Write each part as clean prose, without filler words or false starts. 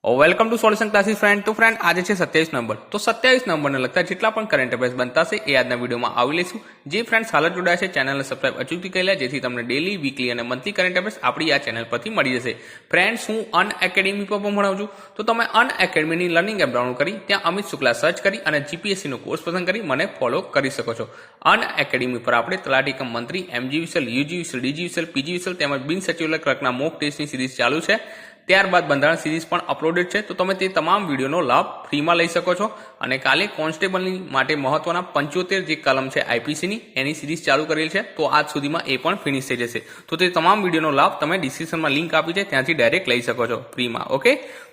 Welcome to solution classes friend. તો friend આજે છે 27 નંબર. તો 27 નંબરને લગતા જેટલા પણ કરંટ અફેર્સ બનતા છે એ આજના વિડીયોમાં આવી લઈશું. જે ફ્રેન્ડ્સ હાલ જોડાયા છે ચેનલને સબસ્ક્રાઇબ અચૂકથી કરી લે, જેથી તમને ડેલી, વીકલી અને મંથલી કરંટ અફેર્સ આપણી આ ચેનલ પરથી મળી જશે. ફ્રેન્ડ્સ, હું અનએકેડમી પર પણ ભણાવું છું, તો તમે અનએકેડમીની લર્નિંગ એપ ડાઉનલોડ કરી ત્યાં અમિત શુક્લા સર્ચ કરી અને જીપીએસસી નો કોર્સ પસંદ કરી મને ફોલો કરી શકો છો. અનએકેડમી પર આપણે તલાટી કમ મંત્રી, MGVCL, UGVCL, DGVCL, PGVCL તેમજ બિન સચિવાલય ક્લર્કના મોક ટેસ્ટની સિરીઝ ચાલુ છે. ત્યારબાદ બંધારણ સિરીઝ પણ અપલોડેડ છે, તો તમે તે તમામ વિડીયોનો લાભ ફ્રીમાં લઈ શકો છો. અને કાલે કોન્સ્ટેબલની માટે મહત્વના 75 જે કલમ છે આઈપીસીની એની સિરીઝ ચાલુ કરેલ છે, તો આજ સુધીમાં એ પણ ફિનિશ થઈ જશે. તો તે તમામ વિડીયોનો લાભ તમે ડિસ્ક્રિપ્શનમાં લિંક આપી છે ત્યાંથી ડાયરેક્ટ લઈ શકો છો ફ્રીમાં. ઓકે,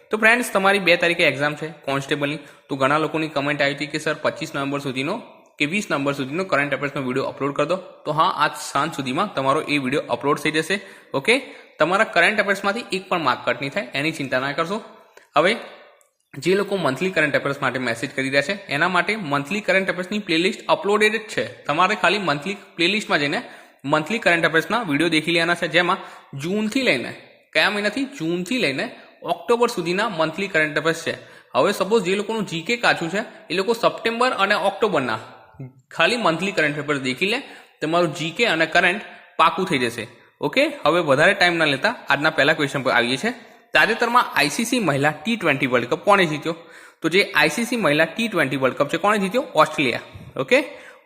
તો ફ્રેન્ડ્સ, તમારી 2 તારીખે એક્ઝામ છે કોન્સ્ટેબલની. તો ઘણા લોકોની કમેન્ટ આવી હતી કે સર 25 નવેમ્બર સુધીનો કે 20 નવેમ્બર સુધીનો કરંટ અફેર્સનો વિડીયો અપલોડ કરી દો. તો હા, આજ સાંજ સુધીમાં તમારો એ વિડીયો અપલોડ થઈ જશે. ઓકે, તમારા કરંટ અફેર્સમાંથી એક પણ માર્ક કટ નહીં થાય, એની ચિંતા ના કરશો. હવે જે લોકો મંથલી કરંટ અફેર્સ માટે મેસેજ કરી રહ્યા છે એના માટે મંથલી કરંટ અફેર્સની પ્લેલિસ્ટ અપલોડેડ જ છે. તમારે ખાલી મંથલી પ્લેલિસ્ટમાં જઈને મંથલી કરંટ અફેર્સના વિડીયો દેખી લેવાના છે, જેમાં જૂનથી લઈને કયા મહિનાથી જૂનથી લઈને ઓક્ટોબર સુધીના મંથલી કરંટ અફેર્સ છે. હવે સપોઝ જે લોકોનું જીકે કાચું છે એ લોકો સપ્ટેમ્બર અને ઓક્ટોબરના ખાલી મંથલી કરંટ અફેર્સ દેખી લે, તમારું જીકે અને કરંટ પાકું થઈ જશે. ઓકે, હવે વધારે ટાઈમ ના લેતા આજના પહેલા ક્વેશ્ચન પર આવીએ છીએ. તાજેતરમાં આઈસીસી મહિલા T20 વર્લ્ડ કપ કોણે જીત્યો? તો જે આઈસીસી મહિલા T20 વર્લ્ડ કપ છે કોણે જીત્યો? ઓસ્ટ્રેલિયા. ઓકે,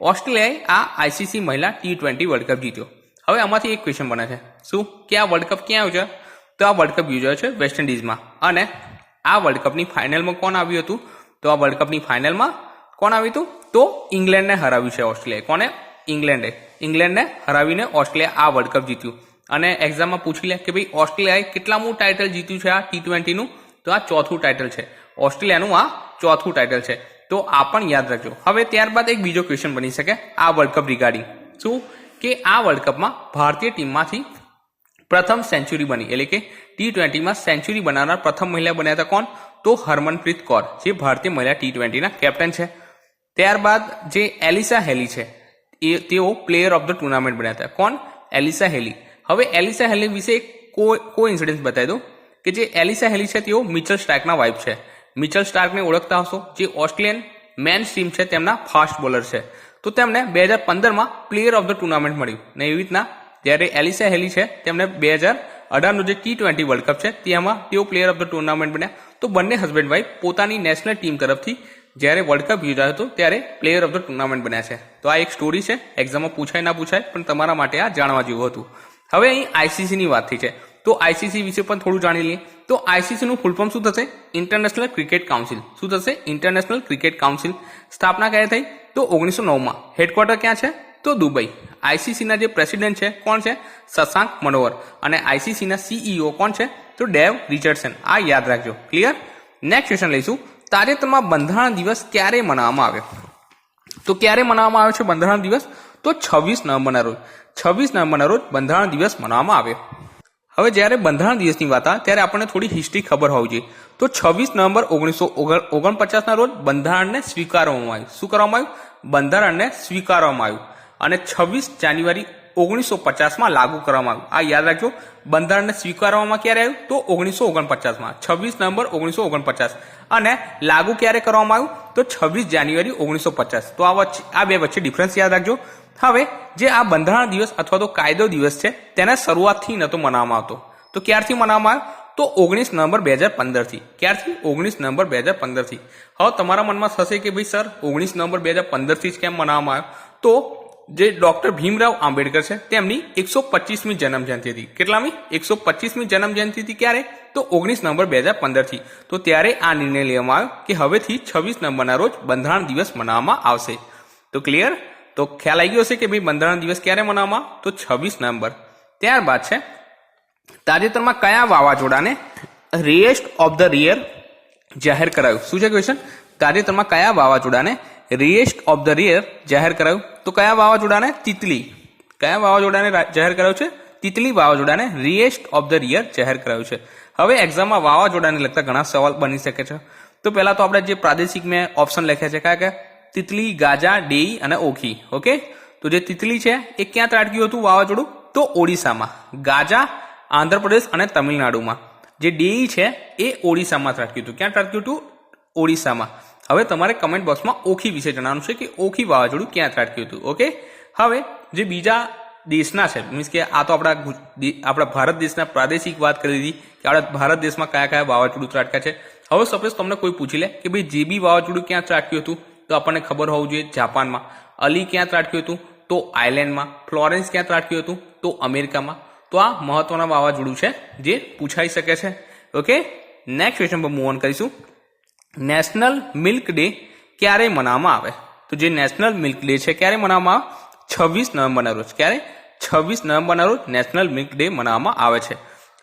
ઓસ્ટ્રેલિયાએ આ આઈસીસી મહિલા T20 વર્લ્ડ કપ જીત્યો. હવે આમાંથી એક ક્વેશ્ચન બને છે, શું કે આ વર્લ્ડ કપ ક્યાં આવ્યો છે? તો આ વર્લ્ડ કપ યોજાયો છે વેસ્ટ ઇન્ડિઝમાં. અને આ વર્લ્ડ કપની ફાઇનલમાં કોણ આવ્યું હતું? તો આ વર્લ્ડ કપની ફાઇનલમાં કોણ આવ્યું હતું? તો ઇંગ્લેન્ડને હરાવ્યું છે ઓસ્ટ્રેલિયાએ. કોને? ઇંગ્લેન્ડને હરાવીને ઓસ્ટ્રેલિયા આ વર્લ્ડ કપ જીત્યું. અને એક્ઝામમાં પૂછી લે કે ભાઈ ઓસ્ટ્રેલિયાએ કેટલામું ટાઇટલ જીત્યું છે આ T20 નું? તો આ ચોથું ટાઇટલ છે. ઓસ્ટ્રેલિયાનું આ ચોથું ટાઇટલ છે, તો આ પણ યાદ રાખજો. હવે ત્યારબાદ એક બીજો ક્વેશ્ચન બની શકે આ વર્લ્ડ કપ રિગાર્ડિંગ, શું કે આ વર્લ્ડ કપમાં ભારતીય ટીમમાંથી પ્રથમ સેન્ચુરી બની, એટલે કે T20માં સેન્ચુરી બનાવનાર પ્રથમ મહિલા બન્યા હતા કોણ? તો હરમનપ્રીત કૌર, જે ભારતીય મહિલા T20 ના કેપ્ટન છે. ત્યારબાદ જે એલિસા હેલી છે તેઓ પ્લેયર ઓફ ધ ટુર્નામેન્ટ બન્યા હતા. કોણ? એલિસા હેલી. હવે એલિસા હેલી વિશે એક કોઇન્સિડન્સ બતાવી દઉં કે જે એલિસા હેલી છે તેઓ મિચેલ સ્ટાર્કના વાઇફ છે. મિચેલ સ્ટાર્કને ઓળખતા હશો, જે ઓસ્ટ્રેલિયન મેન સ્ટ્રીમ છે તેમના ફાસ્ટ બોલર છે. તો તેમને 2015માં પ્લેયર ઓફ ધ ટુર્નામેન્ટ મળ્યું. ને એવી રીતના જ્યારે એલિસા હેલી છે તેમને 2018નો જે T20 વર્લ્ડ કપ છે તેમાં તેઓ પ્લેયર ઓફ ધ ટુર્નામેન્ટ બન્યા. તો બંને હસબન્ડ વાઇફ પોતાની નેશનલ ટીમ તરફથી જ્યારે વર્લ્ડ કપ યોજાયો હતો ત્યારે પ્લેયર ઓફ ધ ટુર્નામેન્ટ બન્યા છે. તો આ એક સ્ટોરી છે, એક્ઝામમાં પૂછાય ના પૂછાય, પણ તમારા માટે આ જાણવા જેવું હતું. હવે અહીં આઈસીસીની વાત થઈ છે, તો આઈસીસી વિશે પણ થોડું જાણી લઈએ. તો આઈસીસીનું ફૂલ ફોર્મ શું થશે? International cricket council. શું થશે? International cricket council. સ્થાપના ક્યારે થઈ? તો 1909માં. હેડક્વાર્ટર ક્યાં છે? તો દુબઈ. આઈસીસીના જે પ્રેસિડેન્ટ છે કોણ છે? શશાંક મનોહર. અને આઈસીસીના સીઈઓ કોણ છે? તો ડેવ રિચર્ડસન. આ યાદ રાખજો. ક્લિયર? નેક્સ્ટ ક્વેશ્ચન લઈશું. તાજેતરમાં બંધારણ દિવસ ક્યારે મનાવવામાં આવ્યો? તો ક્યારે મનાવવામાં આવ્યો છે બંધારણ દિવસ? તો 26 નવેમ્બરના રોજ. 26 નવેમ્બરના રોજ બંધારણ દિવસ મનાવવામાં આવ્યો. હવે જ્યારે બંધારણ દિવસની વાત આવે ત્યારે આપણને થોડી હિસ્ટ્રી ખબર હોવી જોઈએ. તો 26 નવેમ્બર 1949ના રોજ બંધારણને સ્વીકારવામાં આવ્યું. શું કરવામાં આવ્યું? બંધારણને સ્વીકારવામાં આવ્યું. અને 26 જાન્યુઆરી 1950માં લાગુ કરવામાં આવ્યું. આ યાદ રાખજો. બંધારણને સ્વીકારવામાં ક્યારે આવ્યું? તો 1949માં, 26 નવેમ્બર 1949. અને લાગુ ક્યારે કરવામાં આવ્યું? તો 26 જાન્યુઆરી 1950. તો આ બે વચ્ચે ડિફરન્સ યાદ રાખજો. હવે જે આ બંધારણ દિવસ અથવા તો કાયદો દિવસ છે તેને શરૂઆતથી નહોતો મનાવવામાં આવતો. તો ક્યારથી મનાવવામાં આવ્યો? તો 19 નવેમ્બર 2015 થી. ક્યારથી? 19 નવેમ્બર 2015 થી. હવે તમારા મનમાં થશે કે ભાઈ સર 19 નવેમ્બર 2015 થી જ કેમ મનાવવામાં આવ્યો? તો જે ડોક્ટર ભીમરાવ આંબેડકર છે તેમની 125મી જન્મ જયંતિ હતી. કેટલામી? 125મી જન્મ જયંતિ હતી. ક્યારે? તો 19 નવેમ્બર 2015 થી. તો ત્યારે આ નિર્ણય લેવામાં આવ્યો કે હવેથી 26 નવેમ્બરના રોજ બંધારણ દિવસ મનાવવામાં આવશે. તો ક્લિયર? તો ખ્યાલ આવી ગયો હશે કે ભાઈ બંધારણ દિવસ ક્યારે મનાવવામાં? તો 26 નવેમ્બર. ત્યારબાદ છે તાજેતરમાં કયા વાવાઝોડાને રેસ્ટ ઓફ ધ યર જાહેર કરાયું? શું છે ક્વેશ્ચન? તાજેતરમાં કયા વાવાઝોડાને રેસ્ટ ઓફ ધ યર જાહેર કરાયું? તો કયા વાવાઝોડાને? તિતલી. કયા વાવાઝોડાને જાહેર કરાયું છે? તિતલી વાવાઝોડાને રેસ્ટ ઓફ ધ યર જાહેર કરાયું છે. હવે એક્ઝામમાં વાવાઝોડાને લગતા ઘણા સવાલ બની શકે છે. તો પહેલા તો આપણે જે પ્રાદેશિક મેં ઓપ્શન લખ્યા છે કયા? તિતલી, ગાજા, ડેઈ અને ઓખી. ઓકે, તો જે તિતલી છે એ ક્યાં ત્રાટક્યું હતું વાવાઝોડું? તો ઓડિશામાં. ગાજા આંધ્રપ્રદેશ અને તમિલનાડુમાં. જે DE છે એ ઓડિશામાં ત્રાટક્યું હતું. ક્યાં ત્રાટક્યું હતું? ઓડિશામાં. હવે તમારે કમેન્ટ બોક્સમાં ઓખી વિશે જણાવવાનું છે કે ઓખી વાવાઝોડું ક્યાં ત્રાટક્યું હતું. ઓકે, હવે જે બીજા દેશના છે, મીન્સ કે આ તો આપણા ભારત દેશના પ્રાદેશિક વાત કરી દીધી કે આપણા ભારત દેશમાં કયા કયા વાવાઝોડું ત્રાટક્યા છે. હવે સપોઝ તમને કોઈ પૂછી લે કે ભાઈ JB વાવાઝોડું ક્યાં ત્રાટક્યું હતું, તો આપણને ખબર હોવું જોઈએ જાપાનમાં. અલી ક્યાં ત્રાટક્યું હતું? તો આયર્લેન્ડમાં. ફ્લોરેન્સ ક્યાં ત્રાટક્યું હતું? તો અમેરિકામાં. તો આ મહત્વના વાવાઝોડું છે જે પૂછાઈ શકે છે. ઓકે, નેક્સ્ટ ક્વેશ્ચન પર મૂવ ઓન કરીશું. નેશનલ મિલ્ક ડે ક્યારે મનાવવામાં આવે? તો જે નેશનલ મિલ્ક ડે છે ક્યારે મનાવવામાં આવે? 26 નવેમ્બરના રોજ. ક્યારે? 26 નવેમ્બરના રોજ નેશનલ મિલ્ક ડે મનાવવામાં આવે છે.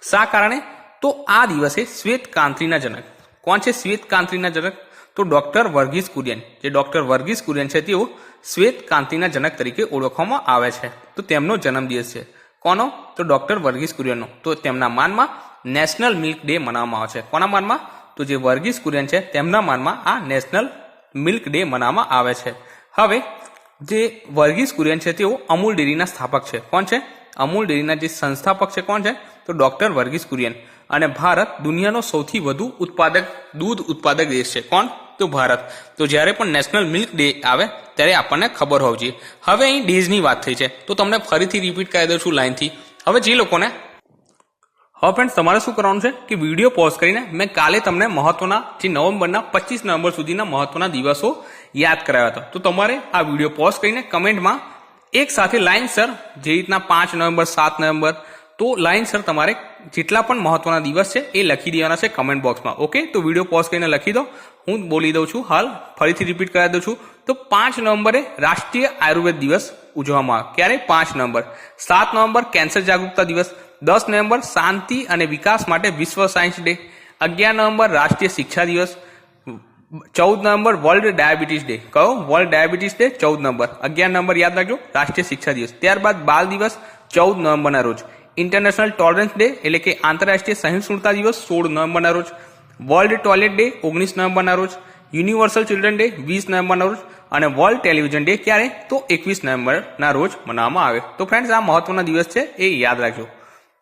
શા કારણે? તો આ દિવસે શ્વેત ક્રાંતિના જનક કોણ છે? શ્વેત ક્રાંતિના જનક તો ડોક્ટર વર્ગીસ કુરિયન. જે ડોક્ટર વર્ગીસ કુરિયન છે તેઓ શ્વેત ક્રાંતિના જનક તરીકે ઓળખવામાં આવે છે. તો તેમનો જન્મદિવસ છે. કોનો? તો ડોક્ટર વર્ગીસ કુરિયનનો. તો તેમના માનમાં નેશનલ મિલ્ક ડે મનાવવામાં આવે છે. કોના માનમાં? તો જે વર્ગીસ કુરિયન છે તેમના માનમાં આ નેશનલ મિલ્ક ડે મનાવવામાં આવે છે. હવે જે વર્ગીસ કુરિયન છે તેઓ અમૂલ ડેરીના સ્થાપક છે. કોણ છે? અમૂલ ડેરીના જે સંસ્થાપક છે કોણ છે? તો ડોક્ટર વર્ગીસ કુરિયન. અને ભારત દુનિયાનો સૌથી વધુ દૂધ ઉત્પાદક દેશ છે. કોણ? તો ભારત. તો જ્યારે પણ નેશનલ મિલ્ક ડે આવે ત્યારે આપણને ખબર હોવી જોઈએ. હવે અહીં ડેઝની વાત થઈ છે તો તમને ફરીથી રિપીટ કરી દઉં છું લાઈનથી. હવે જે લોકોને હવે ફ્રેન્ડ્સ તમારે શું કરવાનું છે કે વિડીયો પોઝ કરીને મેં કાલે તમને મહત્વના જે નવેમ્બરના 25 નવેમ્બર સુધીના મહત્વના દિવસો યાદ કરાવ્યા હતા. તો તમારે આ વિડીયો પોઝ કરીને કમેન્ટમાં એક સાથે લાઇનસર જે રીતના 5 નવેમ્બર 7 નવેમ્બર તો લાઇનસર તમારે જેટલા પણ મહત્વના દિવસ છે એ લખી દેવાના છે કમેન્ટ બોક્સમાં. ઓકે, તો વિડીયો પોઝ કરીને લખી દો. હું બોલી દઉં છું હાલ, ફરીથી રિપીટ કરાવી દઉં છું. તો 5 નવેમ્બરે રાષ્ટ્રીય આયુર્વેદ દિવસ ઉજવવામાં આવે. ક્યારે? 5 નવેમ્બર. 7 નવેમ્બર કેન્સર જાગૃતતા દિવસ. 10 નવેમ્બર શાંતિ અને વિકાસ માટે વિશ્વ સાયન્સ ડે. 11 નવેમ્બર રાષ્ટ્રીય શિક્ષા દિવસ. 14 નવેમ્બર વર્લ્ડ ડાયાબિટીસ ડે. કયો? World diabetes day 14 November. 11 November યાદ રાખજો રાષ્ટ્રીય શિક્ષા દિવસ. ત્યારબાદ બાલ દિવસ 14 નવેમ્બરના રોજ. ઇન્ટરનેશનલ ટોલરન્સ ડે એટલે કે આંતરરાષ્ટ્રીય સહિષ્ણુતા દિવસ 16 નવેમ્બરના રોજ. વર્લ્ડ ટોયલેટ ડે 19 નવેમ્બરના રોજ. યુનિવર્સલ ચિલ્ડ્રન ડે 20 નવેમ્બરના રોજ. અને વર્લ્ડ ટેલિવિઝન ડે ક્યારે? તો 21 નવેમ્બરના રોજ મનાવવામાં આવે. તો ફ્રેન્ડ્સ આ મહત્વના દિવસ છે એ યાદ રાખજો.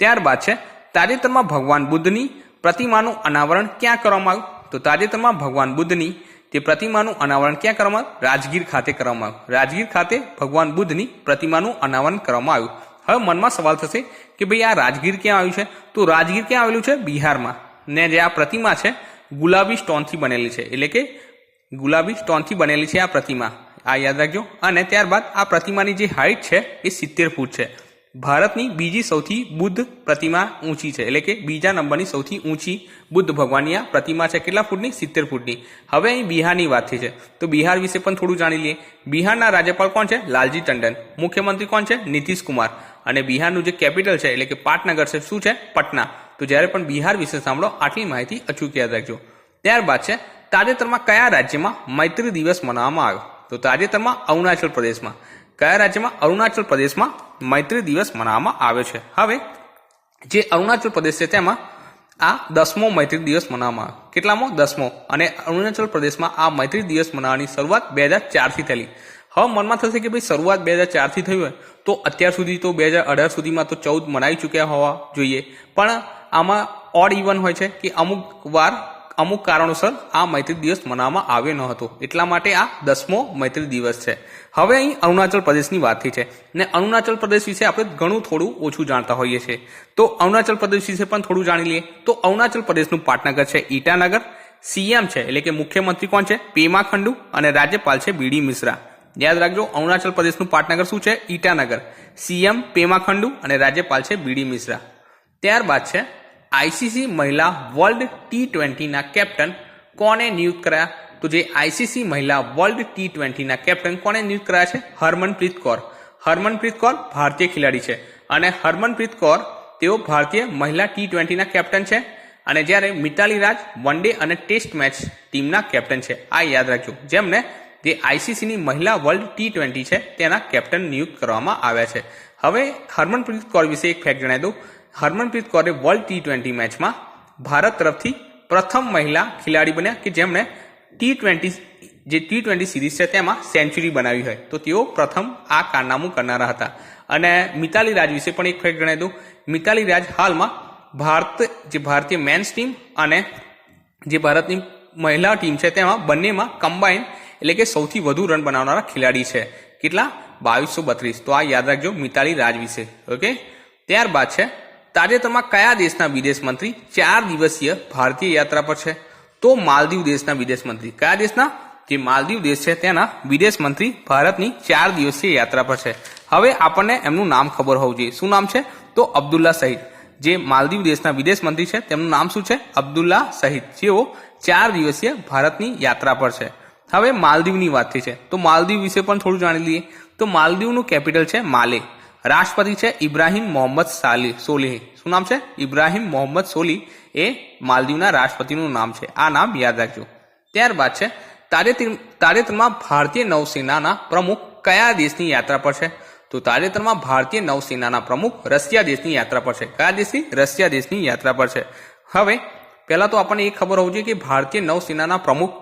ત્યારબાદ છે તાજેતરમાં ભગવાન બુદ્ધની પ્રતિમાનું અનાવરણ ક્યાં કરવામાં આવ્યું? તો તાજેતરમાં ભગવાન બુદ્ધની તે પ્રતિમાનું અનાવરણ ક્યાં કરવામાં આવ્યું? રાજગીર ખાતે કરવામાં આવ્યું. રાજગીર ખાતે ભગવાન બુદ્ધની પ્રતિમાનું અનાવરણ કરવામાં આવ્યું. હવે મનમાં સવાલ થશે કે ભાઈ આ રાજગીર ક્યાં આવ્યું છે? તો રાજગીર ક્યાં આવેલું છે? બિહારમાં. ને જે આ પ્રતિમા છે ગુલાબી સ્ટોનથી બનેલી છે, એટલે કે ગુલાબી સ્ટોનથી બનેલી છે આ પ્રતિમા. આ યાદ રાખજો. અને ત્યારબાદ આ પ્રતિમાની જે હાઇટ છે એ 70 ફૂટ છે. ભારતની બીજી સૌથી બુદ્ધ પ્રતિમા ઊંચી છે, એટલે કે બીજા નંબરની સૌથી ઊંચી બુદ્ધ ભગવાનની આ પ્રતિમા છે. કેટલા ફૂટની? 70 ફૂટની. હવે અહીં બિહારની વાત થઈ છે તો બિહાર વિશે પણ થોડું જાણી લઈએ. બિહારના રાજ્યપાલ કોણ છે? લાલજી ટંડન. મુખ્યમંત્રી કોણ છે? નીતિશ કુમાર. અને બિહારનું જે કેપિટલ છે એટલે કે પાટનગર છે શું છે? પટના. તો જ્યારે પણ બિહાર વિશે સાંભળો આટલી માહિતી અચૂક યાદ રાખજો. ત્યારબાદ છે તાજેતરમાં કયા રાજ્યમાં મૈત્રી દિવસ મનાવવામાં આવ્યો? તો તાજેતરમાં અરુણાચલ પ્રદેશમાં. કયા રાજ્યમાં? અરુણાચલ પ્રદેશમાં મૈત્રી દિવસ મનાવવામાં આવ્યો છે. હવે જે અરુણાચલ પ્રદેશ છે તેમાં આ 10મો મૈત્રી દિવસ મનાવવામાં આવ્યો. કેટલામો? 10મો. અને અરુણાચલ પ્રદેશમાં આ મૈત્રી દિવસ મનાવવાની શરૂઆત 2004થી થયેલી. હવે મનમાં થશે કે ભાઈ શરૂઆત 2004થી થઈ હોય તો અત્યાર સુધી તો 2018 સુધીમાં તો 14 મનાવી ચૂક્યા હોવા જોઈએ. પણ આમાં ઓડ ઇવન હોય છે કે અમુક કારણોસર આ મૈત્રી દિવસ મનાવવામાં આવ્યો ન હતો. એટલા માટે આ 10મો મૈત્રી દિવસ છે. હવે અહીં અરુણાચલ પ્રદેશની વાત થઈ છે ને અરુણાચલ પ્રદેશ વિશે આપણે ઘણું થોડું ઓછું જાણતા હોઈએ છીએ. તો અરુણાચલ પ્રદેશ વિશે પણ થોડું જાણી લઈએ. તો અરુણાચલ પ્રદેશનું પાટનગર છે ઈટાનગર. સીએમ છે એટલે કે મુખ્યમંત્રી કોણ છે? પેમા ખંડુ. અને રાજ્યપાલ છે બીડી મિશ્રા. યાદ રાખજો અરુણાચલ પ્રદેશનું પાટનગર શું છે? ઈટાનગર. સીએમ પેમા ખંડુ અને રાજ્યપાલ છે બીડી મિશ્રા. ત્યારબાદ છે આઈસીસી મહિલા વર્લ્ડ T20 ના કેપ્ટન કોને નિયુક્ત કર્યા? તો જે આઈસીસી મહિલા વર્લ્ડ T20 ના કેપ્ટન કોને નિયુક્ત કર્યા છે? હરમનપ્રીત કૌર. હરમનપ્રીત કૌર ભારતીય ખેલાડી છે અને હરમનપ્રીત કૌર તેઓ ભારતીય મહિલા T20 ના કેપ્ટન છે. અને જ્યારે મિતાલી રાજ વન ડે અને ટેસ્ટ મેચ ટીમના કેપ્ટન છે. આ યાદ રાખજો. જેમને જે આઈસીસીની મહિલા વર્લ્ડ T20 છે તેના કેપ્ટન નિયુક્ત કરવામાં આવ્યા છે. હવે હરમનપ્રીત કૌર વિશે એક ફેક્ટ જણાવી દઉં. હરમનપ્રીત કૌરે વર્લ્ડ T20 મેચમાં ભારત તરફથી પ્રથમ મહિલા ખેલાડી બન્યા કે જેમણે T20 સિરીઝ છે તેમાં સેન્ચુરી બનાવી હોય. તો તેઓ પ્રથમ આ કારનામું કરનારા હતા. અને મિતાલી રાજ વિશે પણ એક ફેક્ટ જણાવી દઉં. મિતાલી રાજ હાલમાં ભારતીય મેન્સ ટીમ અને જે ભારતની મહિલા ટીમ છે તેમાં બંનેમાં કમ્બાઈન એટલે કે સૌથી વધુ રન બનાવનારા ખેલાડી છે. કેટલા? 2232. તો આ યાદ રાખજો મિતાલી રાજ વિશે. ઓકે. ત્યારબાદ છે તાજેતરમાં કયા દેશના વિદેશ મંત્રી 4 દિવસીય ભારતીય યાત્રા પર છે? તો માલદીવ દેશના વિદેશ મંત્રી. કયા દેશના? જે માલદીવ દેશ છે તેના વિદેશ મંત્રી ભારતની 4 દિવસીય યાત્રા પર છે. હવે આપણને એમનું નામ ખબર હોવું જોઈએ. શું નામ છે? તો અબ્દુલ્લા શહીદ. જે માલદીવ દેશના વિદેશ મંત્રી છે તેમનું નામ શું છે? અબ્દુલ્લા શહીદ. જેઓ 4 દિવસીય ભારતની યાત્રા પર છે. હવે માલદીવની વાત થઈ છે તો માલદીવ વિશે પણ થોડું જાણી લઈએ. તો માલદીવનું કેપિટલ છે માલે. રાષ્ટ્રપતિ છે ઇબ્રાહિમ મોહમ્મદ સોલિહ. શું નામ છે? ઇબ્રાહિમ મોહમ્મદ સોલિહ એ માલદીવના રાષ્ટ્રપતિનું નામ છે. આ નામ યાદ રાખજો. ત્યારબાદ છે તાજેતરમાં ભારતીય નૌસેનાના પ્રમુખ કયા દેશની યાત્રા પર છે? તો તાજેતરમાં ભારતીય નૌસેનાના પ્રમુખ રશિયા દેશની યાત્રા પર છે. કયા દેશની? રશિયા દેશની યાત્રા પર છે. હવે પહેલા તો આપણને એ ખબર હોવી જોઈએ કે ભારતીય નૌસેનાના પ્રમુખ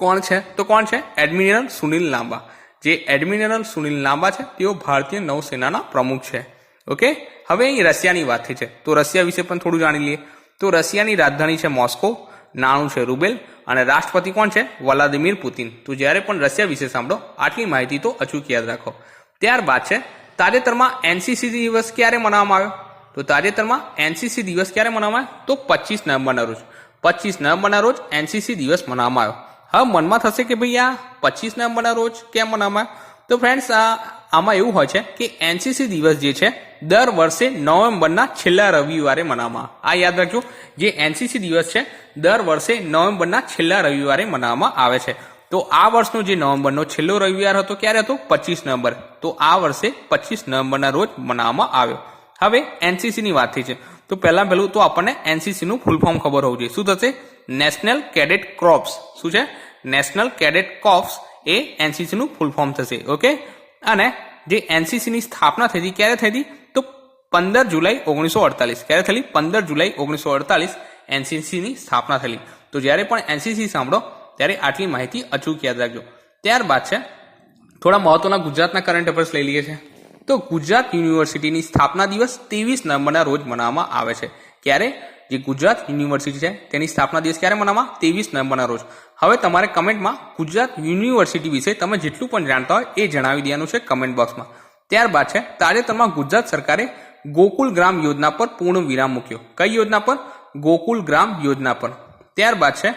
કોણ છે? તો કોણ છે? એડમિરલ સુનિલ લાંબા. જે એડમિરલ સુનિલ લાંબા છે તેઓ ભારતીય નૌસેનાના પ્રમુખ છે. ઓકે. હવે અહીં રશિયાની વાત થઈ છે તો રશિયા વિશે પણ થોડું જાણી લઈએ. તો રશિયાની રાજધાની છે મોસ્કો, નાણું છે રૂબેલ અને રાષ્ટ્રપતિ કોણ છે? Vladimir Putin. તો જ્યારે પણ રશિયા વિશે સાંભળો આટલી માહિતી તો અચૂક યાદ રાખો. ત્યારબાદ છે તાજેતરમાં એનસીસી દિવસ ક્યારે મનાવવામાં આવ્યો? તો તાજેતરમાં એનસીસી દિવસ ક્યારે મનાવવામાં આવ્યો? તો 25 નવેમ્બરના રોજ. 25 નવેમ્બરના રોજ એનસીસી દિવસ મનાવવામાં આવ્યો. હવે મનમાં થશે કે ભાઈ આ 25 નવેમ્બરના રોજ કેમ મનાવવામાં આવ્યો? તો ફ્રેન્ડ્સ આમાં એવું હોય છે કે એનસીસી દિવસ જે છે દર વર્ષે નવેમ્બરના છેલ્લા રવિવારે મનાવવામાં આવે. આ યાદ રાખજો. જે એનસીસી દિવસ છે દર વર્ષે નવેમ્બરના છેલ્લા રવિવારે મનાવવામાં આવે છે. તો આ વર્ષનો જે નવેમ્બરનો છેલ્લો રવિવાર હતો ક્યારે હતો? 25 નવેમ્બર. તો આ વર્ષે 25 નવેમ્બરના રોજ મનાવવામાં આવ્યો. હવે એનસીસી ની વાત થઈ છે તો પહેલું તો આપણને એનસીસી નું ફૂલ ફોર્મ ખબર હોવું જોઈએ. શું થશે? National cadet corps. શું છે? નેશનલ કેડેટ કોર્પ્સ એ એનસીસી નું ફૂલ ફોર્મ થશે. ઓકે. અને જે એનસીસી ની સ્થાપના થઈ હતી ક્યારે થઈ હતી? તો 15 જુલાઈ 1948. ક્યારે થયેલી? 15 જુલાઈ 1948 એનસીસી ની સ્થાપના થયેલી. તો જ્યારે પણ એનસીસી સાંભળો ત્યારે આટલી માહિતી અચૂક યાદ રાખજો. ત્યારબાદ છે થોડા મહત્વના ગુજરાતના કરંટ અફેર્સ લઈ લઈએ છે. તો ગુજરાત યુનિવર્સિટીની સ્થાપના દિવસ 23 નવેમ્બરના રોજ મનાવવામાં આવે છે. ક્યારે? જે ગુજરાત યુનિવર્સિટી છે તેની સ્થાપના દિવસ ક્યારે મનાવવામાં? 23 નવેમ્બરના રોજ. હવે તમારે કમેન્ટમાં ગુજરાત યુનિવર્સિટી વિશે તમે જેટલું પણ જાણતા હોય એ જણાવી દેવાનું છે કમેન્ટ બોક્સમાં. ત્યારબાદ છે તાજેતરમાં ગુજરાત સરકારે ગોકુલ ગ્રામ યોજના પર પૂર્ણ વિરામ મૂક્યો. કઈ યોજના પર? ગોકુલ ગ્રામ યોજના પર. ત્યારબાદ છે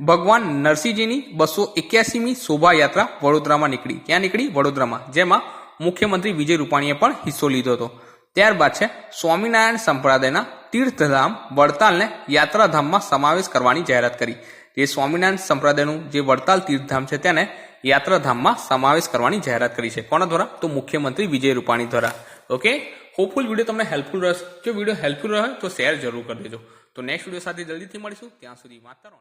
ભગવાન નરસિંહજીની 281મી શોભાયાત્રા વડોદરામાં નીકળી. ક્યાં નીકળી? વડોદરામાં. જેમાં મુખ્યમંત્રી વિજય રૂપાણીએ પણ હિસ્સો લીધો હતો. ત્યારબાદ છે સ્વામિનારાયણ સંપ્રદાયના તીર્થધામ વડતાલને યાત્રાધામમાં સમાવેશ કરવાની જાહેરાત કરી. જે સ્વામિનારાયણ સંપ્રદાયનું જે વડતાલ તીર્થધામ છે તેને યાત્રાધામમાં સમાવેશ કરવાની જાહેરાત કરી છે. કોના દ્વારા? તો મુખ્યમંત્રી વિજય રૂપાણી દ્વારા. ઓકે. હોપફુલ વિડીયો તમને હેલ્પફુલ રહેશે. જો વિડીયો હેલ્પફુલ રહે તો શેર જરૂર કરી દેજો. તો નેક્સ્ટ વિડીયો સાથે જલ્દીથી મળીશું. ત્યાં સુધી વાંચતા રહો.